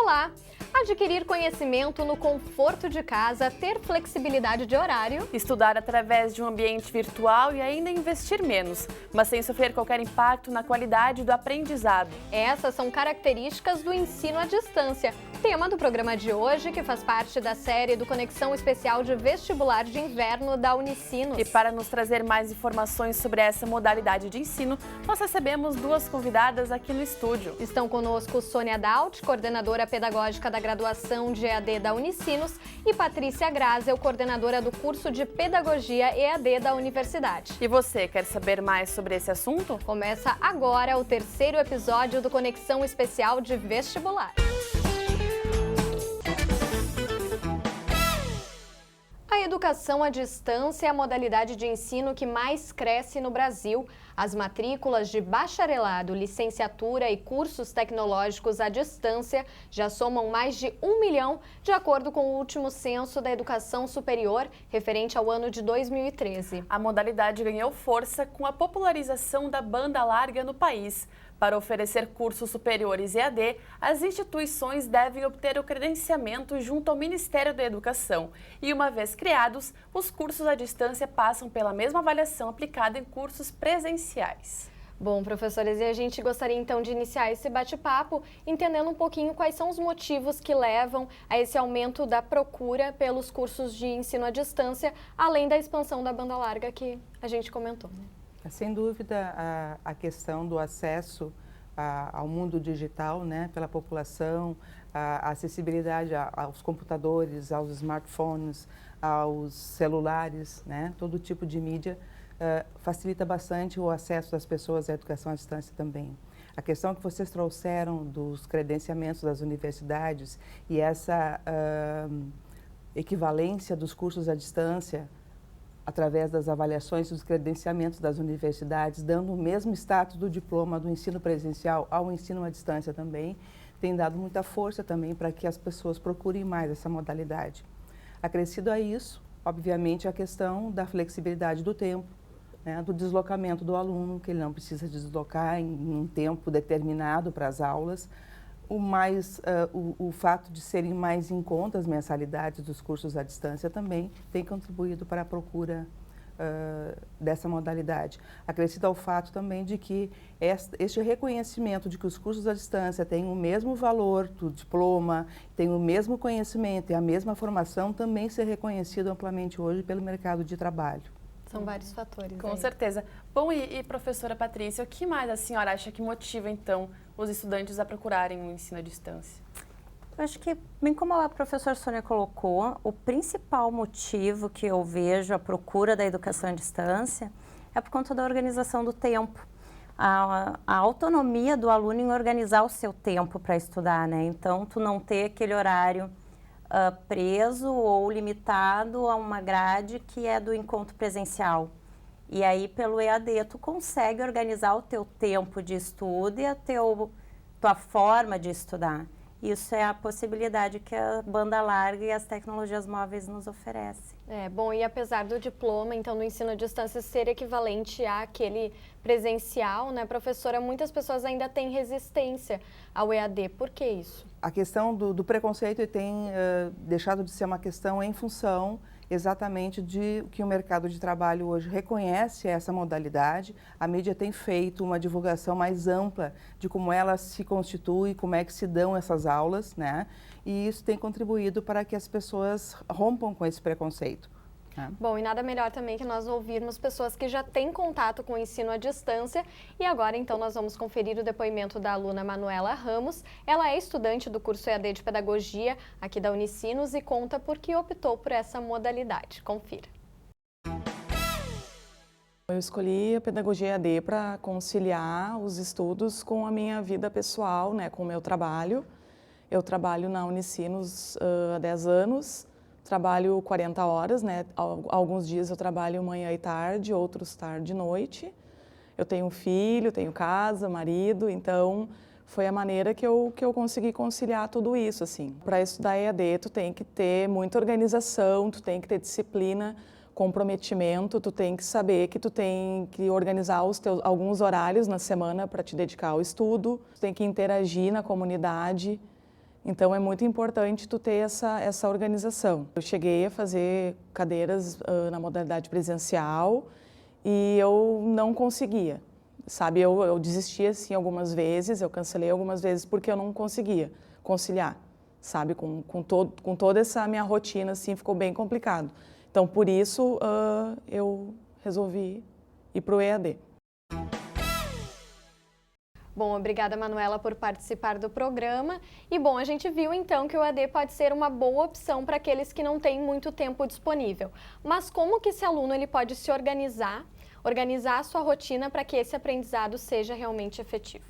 Olá! Adquirir conhecimento no conforto de casa, ter flexibilidade de horário, estudar através de um ambiente virtual e ainda investir menos, mas sem sofrer qualquer impacto na qualidade do aprendizado. essas são características do ensino à distância. Tema do programa de hoje, que faz parte da série do Conexão Especial de Vestibular de Inverno da Unicinos. E para nos trazer mais informações sobre essa modalidade de ensino, nós recebemos duas convidadas aqui no estúdio. Estão conosco Sônia Daut, coordenadora pedagógica da graduação de EAD da Unicinos, e Patrícia Grazel, coordenadora do curso de Pedagogia EAD da Universidade. E você, quer saber mais sobre esse assunto? Começa agora o terceiro episódio do Conexão Especial de Vestibular. A educação à distância é a modalidade de ensino que mais cresce no Brasil. As matrículas de bacharelado, licenciatura e cursos tecnológicos à distância já somam mais de 1 milhão, de acordo com o último censo da educação superior, referente ao ano de 2013. A modalidade ganhou força com a popularização da banda larga no país. Para oferecer cursos superiores EAD, as instituições devem obter o credenciamento junto ao Ministério da Educação. E uma vez criados, os cursos à distância passam pela mesma avaliação aplicada em cursos presenciais. Bom, professores, e a gente gostaria então de iniciar esse bate-papo entendendo um pouquinho quais são os motivos que levam a esse aumento da procura pelos cursos de ensino à distância, além da expansão da banda larga que a gente comentou, né? Sem dúvida, a questão do acesso ao mundo digital, né, pela população, a acessibilidade aos computadores, aos smartphones, aos celulares, né, todo tipo de mídia, facilita bastante o acesso das pessoas à educação à distância também. A questão que vocês trouxeram dos credenciamentos das universidades e essa equivalência dos cursos à distância, através das avaliações dos credenciamentos das universidades, dando o mesmo status do diploma do ensino presencial ao ensino à distância também, tem dado muita força também para que as pessoas procurem mais essa modalidade. Acrescido a isso, obviamente, a questão da flexibilidade do tempo, né, do deslocamento do aluno, que ele não precisa deslocar em um tempo determinado para as aulas. O fato de serem mais em conta as mensalidades dos cursos à distância também tem contribuído para a procura dessa modalidade. Acrescido ao fato também de que este reconhecimento de que os cursos à distância têm o mesmo valor do diploma, têm o mesmo conhecimento e a mesma formação, também ser reconhecido amplamente hoje pelo mercado de trabalho. São vários fatores. Com certeza. Bom, e professora Patrícia, o que mais a senhora acha que motiva, então, os estudantes a procurarem o ensino à distância? Eu acho que, bem como a professora Sônia colocou, o principal motivo que eu vejo a procura da educação à distância é por conta da organização do tempo. A autonomia do aluno em organizar o seu tempo para estudar, né? Então, tu não ter aquele horário preso ou limitado a uma grade que é do encontro presencial. E aí, pelo EAD, tu consegue organizar o teu tempo de estudo e tua forma de estudar. Isso é a possibilidade que a banda larga e as tecnologias móveis nos oferecem. Bom, e apesar do diploma, então, do ensino à distância ser equivalente àquele presencial, né, professora, muitas pessoas ainda têm resistência ao EAD. Por que isso? A questão do preconceito tem deixado de ser uma questão em função exatamente de que o mercado de trabalho hoje reconhece essa modalidade. A mídia tem feito uma divulgação mais ampla de como ela se constitui, como é que se dão essas aulas, né? E isso tem contribuído para que as pessoas rompam com esse preconceito. Bom, e nada melhor também que nós ouvirmos pessoas que já têm contato com o ensino à distância. E agora, então, nós vamos conferir o depoimento da aluna Manuela Ramos. Ela é estudante do curso EAD de Pedagogia aqui da Unicinos e conta por que optou por essa modalidade. Confira. Eu escolhi a Pedagogia EAD para conciliar os estudos com a minha vida pessoal, né, com o meu trabalho. Eu trabalho na Unicinos há 10 anos. Trabalho 40 horas, né? Alguns dias eu trabalho manhã e tarde, outros tarde e noite. Eu tenho um filho, tenho casa, marido, então foi a maneira que eu consegui conciliar tudo isso, assim. Para estudar EAD, tu tem que ter muita organização, tu tem que ter disciplina, comprometimento, tu tem que saber que tu tem que organizar alguns horários na semana para te dedicar ao estudo, tu tem que interagir na comunidade. Então é muito importante tu ter essa organização. Eu cheguei a fazer cadeiras na modalidade presencial e eu não conseguia, sabe? Eu desisti assim algumas vezes, eu cancelei algumas vezes porque eu não conseguia conciliar, sabe? Com toda essa minha rotina, assim, ficou bem complicado. Então, por isso, eu resolvi ir para o EAD. Bom, obrigada, Manuela, por participar do programa. E, bom, a gente viu, então, que o EAD pode ser uma boa opção para aqueles que não têm muito tempo disponível. Mas como que esse aluno ele pode se organizar a sua rotina para que esse aprendizado seja realmente efetivo?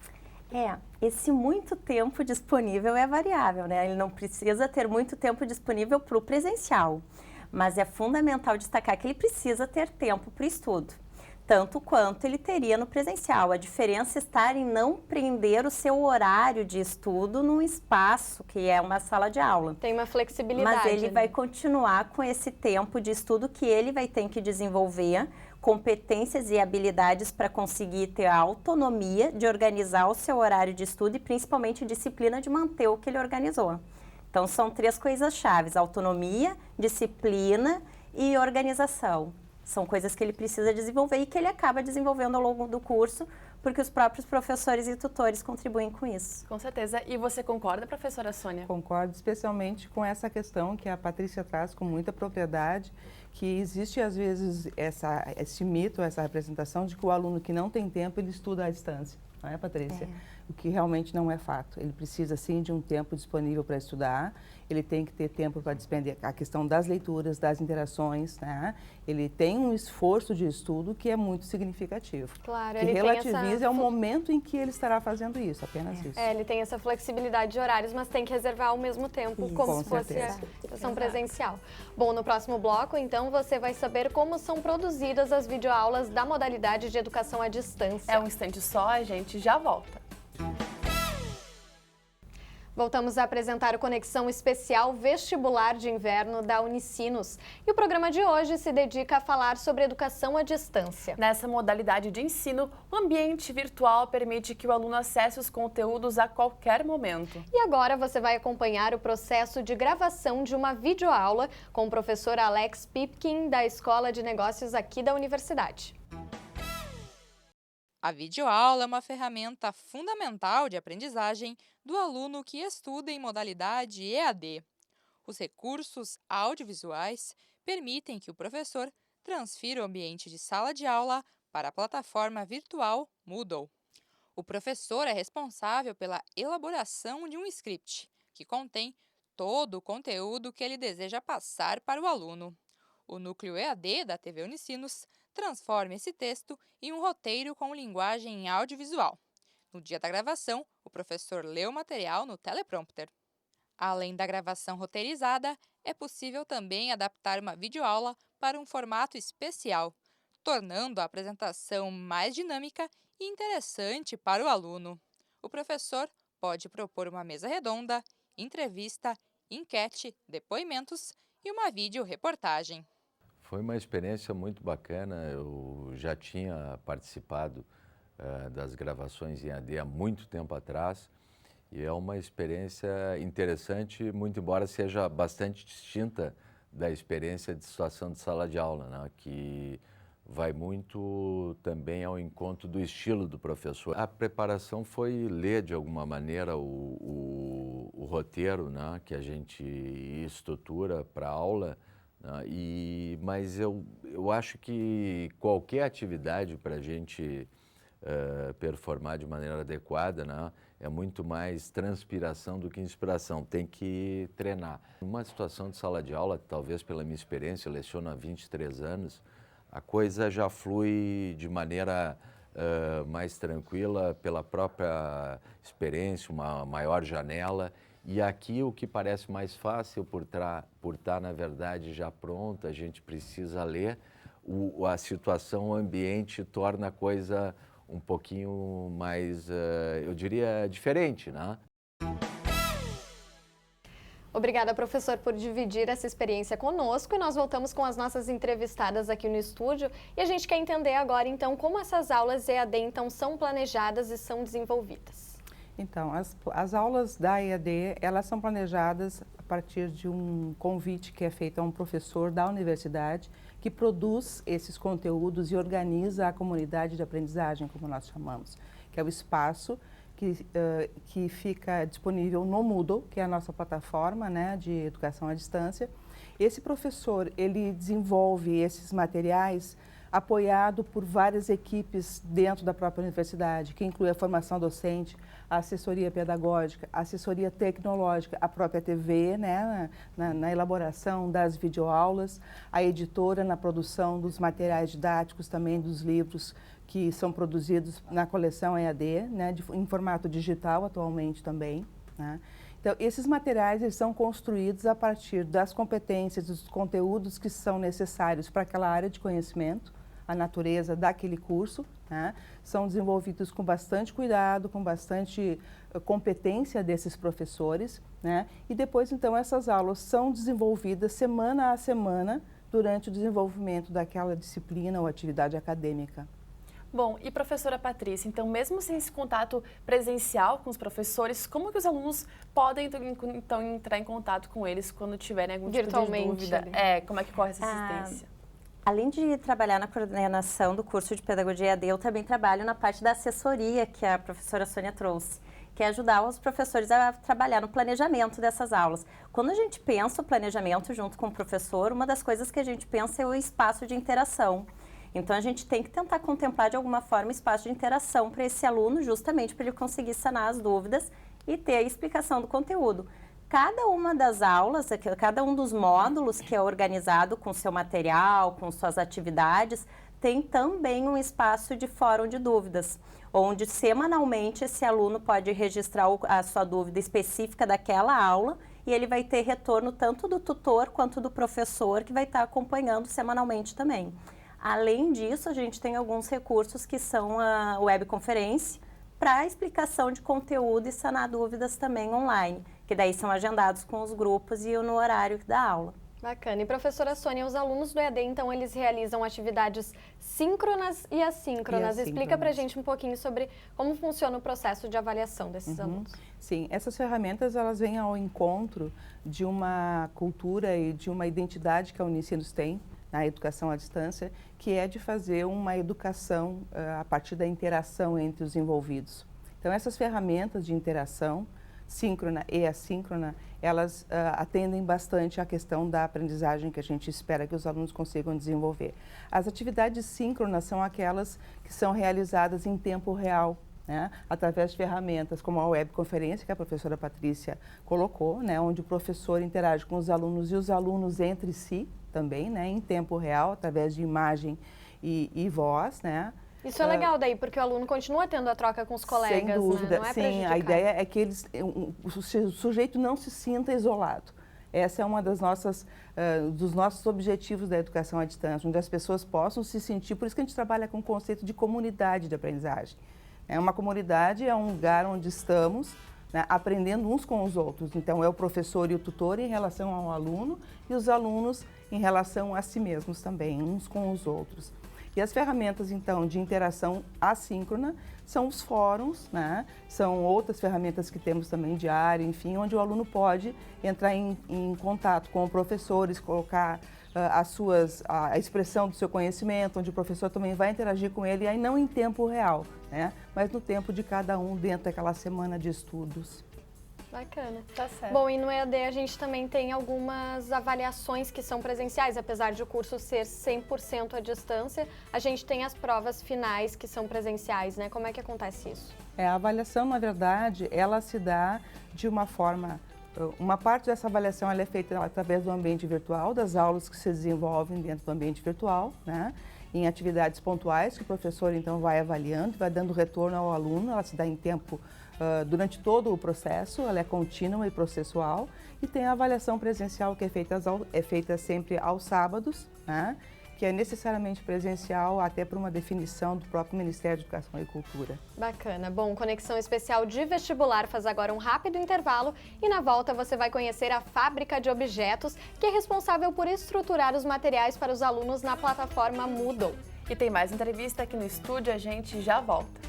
Esse muito tempo disponível é variável, né? Ele não precisa ter muito tempo disponível para o presencial, mas é fundamental destacar que ele precisa ter tempo para o estudo, tanto quanto ele teria no presencial. A diferença está em não prender o seu horário de estudo num espaço que é uma sala de aula. Tem uma flexibilidade. Mas ele vai continuar com esse tempo de estudo que ele vai ter que desenvolver competências e habilidades para conseguir ter a autonomia de organizar o seu horário de estudo e principalmente disciplina de manter o que ele organizou. Então são 3 coisas chaves: autonomia, disciplina e organização. São coisas que ele precisa desenvolver e que ele acaba desenvolvendo ao longo do curso, porque os próprios professores e tutores contribuem com isso. Com certeza. E você concorda, professora Sônia? Concordo, especialmente com essa questão que a Patrícia traz com muita propriedade, que existe às vezes esse mito, essa representação de que o aluno que não tem tempo, ele estuda à distância. Não é, Patrícia? O que realmente não é fato. Ele precisa, sim, de um tempo disponível para estudar, ele tem que ter tempo para despender a questão das leituras, das interações, né? Ele tem um esforço de estudo que é muito significativo. Claro, que ele relativiza ao momento em que ele estará fazendo isso, apenas isso. Ele tem essa flexibilidade de horários, mas tem que reservar ao mesmo tempo, como se fosse a sessão presencial. Bom, no próximo bloco, então, você vai saber como são produzidas as videoaulas da modalidade de educação à distância. É um instante só, a gente já volta. Voltamos a apresentar o Conexão Especial Vestibular de Inverno da Unicinos. E o programa de hoje se dedica a falar sobre educação à distância. Nessa modalidade de ensino, o ambiente virtual permite que o aluno acesse os conteúdos a qualquer momento. E agora você vai acompanhar o processo de gravação de uma videoaula com o professor Alex Pipkin, da Escola de Negócios aqui da Universidade. A videoaula é uma ferramenta fundamental de aprendizagem do aluno que estuda em modalidade EAD. Os recursos audiovisuais permitem que o professor transfira o ambiente de sala de aula para a plataforma virtual Moodle. O professor é responsável pela elaboração de um script, que contém todo o conteúdo que ele deseja passar para o aluno. O núcleo EAD da TV Unicinos transforma esse texto em um roteiro com linguagem audiovisual. No dia da gravação, o professor lê o material no teleprompter. Além da gravação roteirizada, é possível também adaptar uma videoaula para um formato especial, tornando a apresentação mais dinâmica e interessante para o aluno. O professor pode propor uma mesa redonda, entrevista, enquete, depoimentos e uma videoreportagem. Foi uma experiência muito bacana. Eu já tinha participado das gravações em AD há muito tempo atrás e é uma experiência interessante, muito embora seja bastante distinta da experiência de situação de sala de aula, né? Que vai muito também ao encontro do estilo do professor. A preparação foi ler de alguma maneira o roteiro, né? Que a gente estrutura para a aula. Mas eu acho que qualquer atividade para a gente performar de maneira adequada, né, é muito mais transpiração do que inspiração, tem que treinar. Numa situação de sala de aula, talvez pela minha experiência, eu leciono há 23 anos, a coisa já flui de maneira mais tranquila, pela própria experiência, uma maior janela. E aqui o que parece mais fácil por estar, na verdade, já pronta, a gente precisa ler, a situação, o ambiente torna a coisa um pouquinho mais, eu diria, diferente, né? Obrigada, professor, por dividir essa experiência conosco e nós voltamos com as nossas entrevistadas aqui no estúdio e a gente quer entender agora, então, como essas aulas EAD, então, são planejadas e são desenvolvidas. Então, as aulas da EAD, elas são planejadas a partir de um convite que é feito a um professor da universidade que produz esses conteúdos e organiza a comunidade de aprendizagem, como nós chamamos, que é o espaço que fica disponível no Moodle, que é a nossa plataforma, né, de educação à distância. Esse professor, ele desenvolve esses materiais apoiado por várias equipes dentro da própria universidade, que inclui a formação docente, a assessoria pedagógica, a assessoria tecnológica, a própria TV, né, na elaboração das videoaulas, a editora na produção dos materiais didáticos, também dos livros que são produzidos na coleção EAD, né, em formato digital atualmente também, né. Então, esses materiais eles são construídos a partir das competências, dos conteúdos que são necessários para aquela área de conhecimento, a natureza daquele curso, né? São desenvolvidos com bastante cuidado, com bastante competência desses professores, né? E depois, então, essas aulas são desenvolvidas semana a semana durante o desenvolvimento daquela disciplina ou atividade acadêmica. Bom, e professora Patrícia, então mesmo sem esse contato presencial com os professores, como que os alunos podem então entrar em contato com eles quando tiverem algum tipo de dúvida? Como é que corre essa assistência? Além de trabalhar na coordenação do curso de Pedagogia EAD, eu também trabalho na parte da assessoria que a professora Sônia trouxe, que é ajudar os professores a trabalhar no planejamento dessas aulas. Quando a gente pensa o planejamento junto com o professor, uma das coisas que a gente pensa é o espaço de interação. Então, a gente tem que tentar contemplar de alguma forma espaço de interação para esse aluno, justamente para ele conseguir sanar as dúvidas e ter a explicação do conteúdo. Cada uma das aulas, cada um dos módulos que é organizado com seu material, com suas atividades, tem também um espaço de fórum de dúvidas, onde semanalmente esse aluno pode registrar a sua dúvida específica daquela aula e ele vai ter retorno tanto do tutor quanto do professor que vai estar acompanhando semanalmente também. Além disso, a gente tem alguns recursos que são a webconferência para explicação de conteúdo e sanar dúvidas também online, que daí são agendados com os grupos e no horário da aula. Bacana. E professora Sônia, os alunos do EAD, então, eles realizam atividades síncronas e assíncronas. Explica pra gente um pouquinho sobre como funciona o processo de avaliação desses alunos. Sim, essas ferramentas, elas vêm ao encontro de uma cultura e de uma identidade que a Unicinos tem na educação à distância, que é de fazer uma educação a partir da interação entre os envolvidos. Então, essas ferramentas de interação, síncrona e assíncrona, elas atendem bastante à questão da aprendizagem que a gente espera que os alunos consigam desenvolver. As atividades síncronas são aquelas que são realizadas em tempo real, né, através de ferramentas como a webconferência, que a professora Patrícia colocou, né, onde o professor interage com os alunos e os alunos entre si também, né, em tempo real, através de imagem e voz, né. Isso é legal daí, porque o aluno continua tendo a troca com os colegas, sem dúvida, né? Não é sim, a ideia é que o sujeito não se sinta isolado. Essa é uma das dos nossos objetivos da educação à distância, onde as pessoas possam se sentir, por isso que a gente trabalha com o conceito de comunidade de aprendizagem. Uma comunidade é um lugar onde estamos, né, aprendendo uns com os outros. Então, é o professor e o tutor em relação ao aluno e os alunos em relação a si mesmos também, uns com os outros. E as ferramentas, então, de interação assíncrona são os fóruns, né? São outras ferramentas que temos também diário, enfim, onde o aluno pode entrar em contato com professores, colocar a expressão do seu conhecimento, onde o professor também vai interagir com ele, aí não em tempo real, né? Mas no tempo de cada um dentro daquela semana de estudos. Bacana. Tá certo. Bom, e no EAD a gente também tem algumas avaliações que são presenciais, apesar de o curso ser 100% à distância, a gente tem as provas finais que são presenciais, né? Como é que acontece isso? A avaliação, na verdade, ela se dá de uma forma... Uma parte dessa avaliação ela é feita através do ambiente virtual, das aulas que se desenvolvem dentro do ambiente virtual, né? Em atividades pontuais que o professor, então, vai avaliando, vai dando retorno ao aluno, ela se dá em tempo durante todo o processo, ela é contínua e processual, e tem a avaliação presencial que é feita sempre aos sábados, né? Que é necessariamente presencial até por uma definição do próprio Ministério de Educação e Cultura. Bacana. Bom, Conexão Especial de Vestibular faz agora um rápido intervalo e na volta você vai conhecer a Fábrica de Objetos, que é responsável por estruturar os materiais para os alunos na plataforma Moodle. E tem mais entrevista aqui no estúdio, a gente já volta.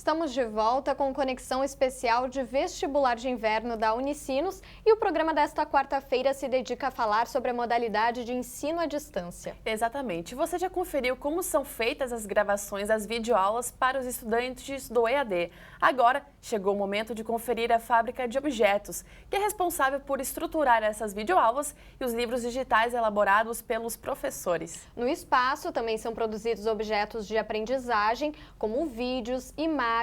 Estamos de volta com conexão especial de vestibular de inverno da Unicinos e o programa desta quarta-feira se dedica a falar sobre a modalidade de ensino à distância. Exatamente. Você já conferiu como são feitas as gravações das videoaulas para os estudantes do EAD. Agora chegou o momento de conferir a fábrica de objetos, que é responsável por estruturar essas videoaulas e os livros digitais elaborados pelos professores. No espaço também são produzidos objetos de aprendizagem, como vídeos, imagens,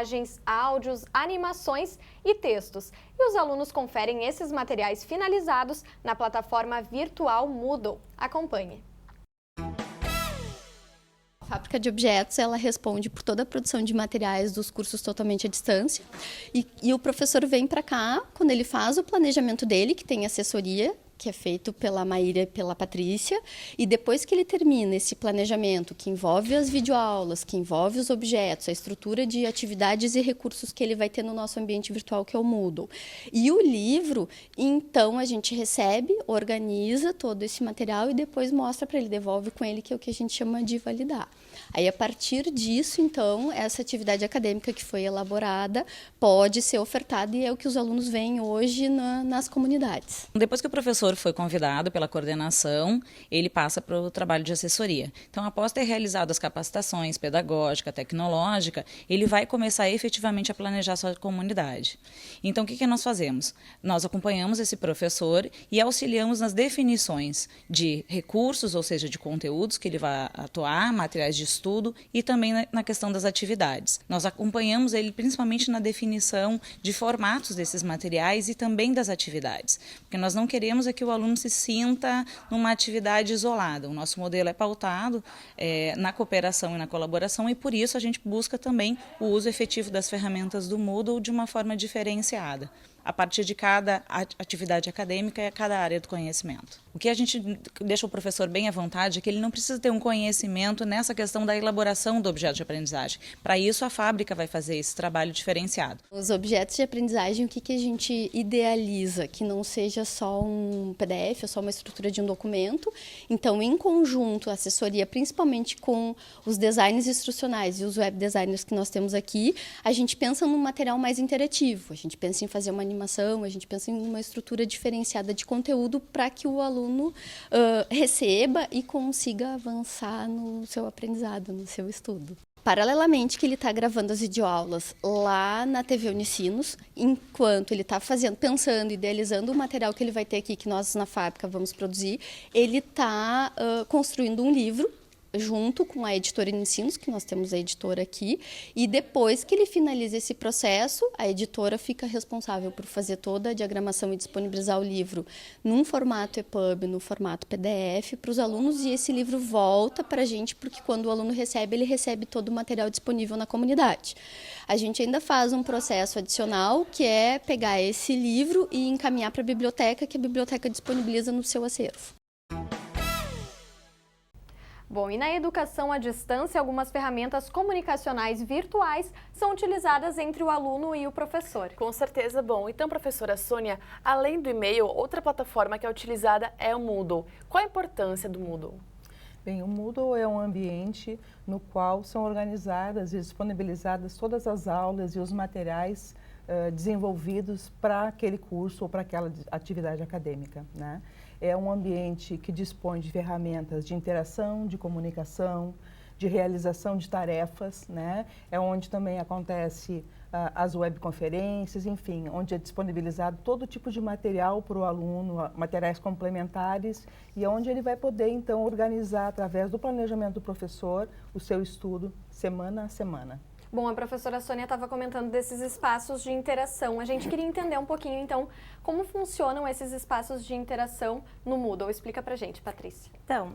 áudios, animações e textos. E os alunos conferem esses materiais finalizados na plataforma virtual Moodle. Acompanhe. A fábrica de objetos, ela responde por toda a produção de materiais dos cursos totalmente à distância. E o professor vem para cá, quando ele faz o planejamento dele, que tem assessoria, que é feito pela Maíra e pela Patrícia, e depois que ele termina esse planejamento, que envolve as videoaulas, que envolve os objetos, a estrutura de atividades e recursos que ele vai ter no nosso ambiente virtual, que é o Moodle. E o livro, então, a gente recebe, organiza todo esse material e depois mostra para ele, devolve com ele, que é o que a gente chama de validar. Aí, a partir disso, então, essa atividade acadêmica que foi elaborada pode ser ofertada e é o que os alunos veem hoje nas comunidades. Depois que o professor foi convidado pela coordenação, ele passa para o trabalho de assessoria. Então, após ter realizado as capacitações pedagógica, tecnológica, ele vai começar efetivamente a planejar sua comunidade. Então, o que nós fazemos? Nós acompanhamos esse professor e auxiliamos nas definições de recursos, ou seja, de conteúdos que ele vai atuar, materiais de estudo e também na questão das atividades. Nós acompanhamos ele principalmente na definição de formatos desses materiais e também das atividades, porque nós não queremos que o aluno se sinta numa atividade isolada. O nosso modelo é pautado na cooperação e na colaboração e por isso a gente busca também o uso efetivo das ferramentas do Moodle de uma forma diferenciada, a partir de cada atividade acadêmica e cada área do conhecimento. O que a gente deixa o professor bem à vontade é que ele não precisa ter um conhecimento nessa questão da elaboração do objeto de aprendizagem. Para isso, a fábrica vai fazer esse trabalho diferenciado. Os objetos de aprendizagem, o que a gente idealiza? Que não seja só um PDF, ou só uma estrutura de um documento. Então, em conjunto, a assessoria, principalmente com os designers instrucionais e os web designers que nós temos aqui, a gente pensa num material mais interativo. A gente pensa em fazer uma animação, a gente pensa em uma estrutura diferenciada de conteúdo para que o aluno receba e consiga avançar no seu aprendizado, no seu estudo. Paralelamente que ele está gravando as videoaulas lá na TV Unicinos, enquanto ele está pensando, idealizando o material que ele vai ter aqui, que nós na fábrica vamos produzir, ele está construindo um livro junto com a editora Unicinos, que nós temos a editora aqui, e depois que ele finaliza esse processo, a editora fica responsável por fazer toda a diagramação e disponibilizar o livro num formato EPUB, no formato PDF para os alunos, e esse livro volta para a gente, porque quando o aluno recebe, ele recebe todo o material disponível na comunidade. A gente ainda faz um processo adicional, que é pegar esse livro e encaminhar para a biblioteca, que a biblioteca disponibiliza no seu acervo. Bom, e na educação à distância, algumas ferramentas comunicacionais virtuais são utilizadas entre o aluno e o professor. Com certeza, bom. Então, professora Sônia, além do e-mail, outra plataforma que é utilizada é o Moodle. Qual a importância do Moodle? Bem, o Moodle é um ambiente no qual são organizadas e disponibilizadas todas as aulas e os materiais desenvolvidos para aquele curso ou para aquela atividade acadêmica, né? É um ambiente que dispõe de ferramentas de interação, de comunicação, de realização de tarefas, né? É onde também acontece as webconferências, enfim, onde é disponibilizado todo tipo de material para o aluno, materiais complementares, e onde ele vai poder, então, organizar, através do planejamento do professor, o seu estudo semana a semana. Bom, a professora Sônia estava comentando desses espaços de interação. A gente queria entender um pouquinho, então, como funcionam esses espaços de interação no Moodle. Explica pra gente, Patrícia. Então,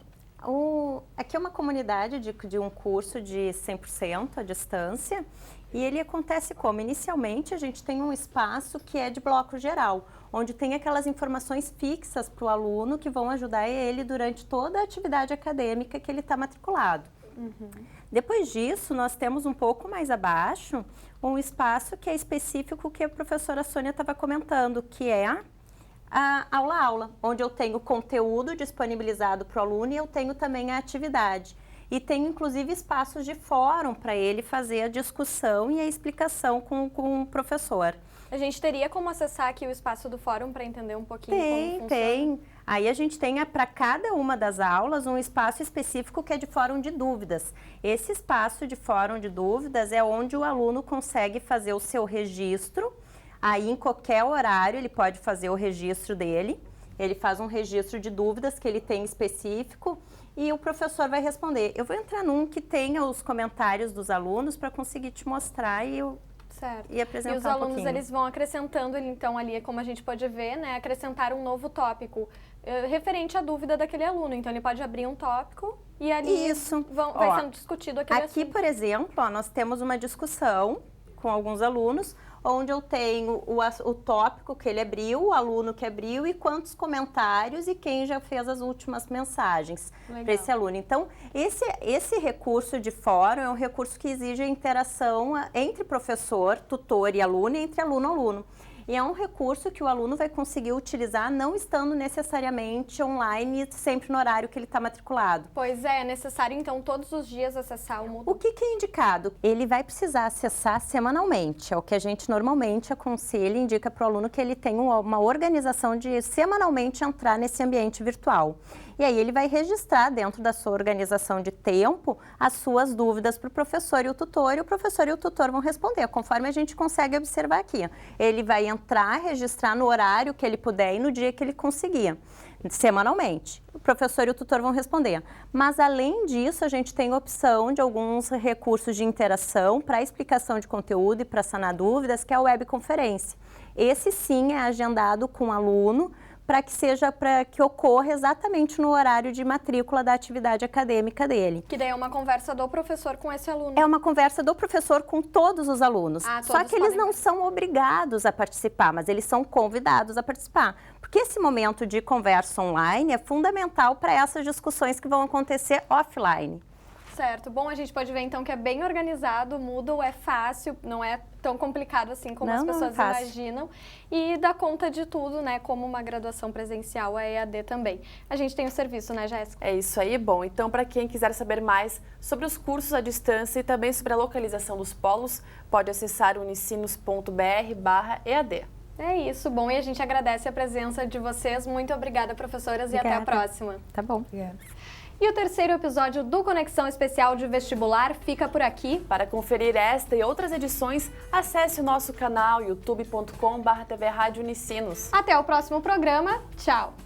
aqui é uma comunidade de um curso de 100% à distância, e ele acontece como? Inicialmente, a gente tem um espaço que é de bloco geral, onde tem aquelas informações fixas para o aluno que vão ajudar ele durante toda a atividade acadêmica que ele está matriculado. Uhum. Depois disso, nós temos um pouco mais abaixo um espaço que é específico que a professora Sônia estava comentando, que é a aula-aula, onde eu tenho conteúdo disponibilizado para o aluno e eu tenho também a atividade. e tem inclusive espaços de fórum para ele fazer a discussão e a explicação com o professor. A gente teria como acessar aqui o espaço do fórum para entender um pouquinho como funciona? Tem. Aí a gente tem para cada uma das aulas um espaço específico que é de fórum de dúvidas. Esse espaço de fórum de dúvidas é onde o aluno consegue fazer o seu registro. Aí em qualquer horário ele pode fazer o registro dele. Ele faz um registro de dúvidas que ele tem específico e o professor vai responder. Eu vou entrar num que tenha os comentários dos alunos para conseguir te mostrar e apresentar E os alunos eles vão acrescentando, então ali, como a gente pode ver, né, acrescentar um novo tópico referente à dúvida daquele aluno. Então ele pode abrir um tópico e ali vai sendo discutido aquele assunto. Aqui, por exemplo, nós temos uma discussão com alguns alunos, onde eu tenho o tópico que ele abriu, o aluno que abriu e quantos comentários e quem já fez as últimas mensagens para esse aluno. Então, esse recurso de fórum é um recurso que exige a interação entre professor, tutor e aluno e entre aluno e aluno. E é um recurso que o aluno vai conseguir utilizar não estando necessariamente online, sempre no horário que ele está matriculado. Pois é necessário então todos os dias acessar o Moodle. O que é indicado? Ele vai precisar acessar semanalmente, é o que a gente normalmente aconselha e indica para o aluno que ele tenha uma organização de semanalmente entrar nesse ambiente virtual. E aí ele vai registrar dentro da sua organização de tempo as suas dúvidas para o professor e o professor e o tutor vão responder, conforme a gente consegue observar aqui. Ele vai entrar, registrar no horário que ele puder e no dia que ele conseguir, semanalmente. O professor e o tutor vão responder. Mas, além disso, a gente tem a opção de alguns recursos de interação para explicação de conteúdo e para sanar dúvidas, que é a webconferência. Esse, sim, é agendado com o aluno, para que ocorra exatamente no horário de matrícula da atividade acadêmica dele. Que daí é uma conversa do professor com esse aluno. É uma conversa do professor com todos os alunos. Só que eles não são obrigados a participar, mas eles são convidados a participar. Porque esse momento de conversa online é fundamental para essas discussões que vão acontecer offline. Certo. Bom, a gente pode ver então que é bem organizado, o Moodle é fácil, não é tão complicado assim como as pessoas imaginam e dá conta de tudo, né, como uma graduação presencial, a EAD também. A gente tem o serviço, né, Jéssica? É isso aí, bom. Então, para quem quiser saber mais sobre os cursos à distância e também sobre a localização dos polos, pode acessar unicinos.br/EAD. É isso, bom, e a gente agradece a presença de vocês. Muito obrigada, professoras, e até a próxima. Tá bom. Obrigada. E o terceiro episódio do Conexão Especial de Vestibular fica por aqui. Para conferir esta e outras edições, acesse o nosso canal youtube.com/TV Rádio Unicinos. Até o próximo programa. Tchau!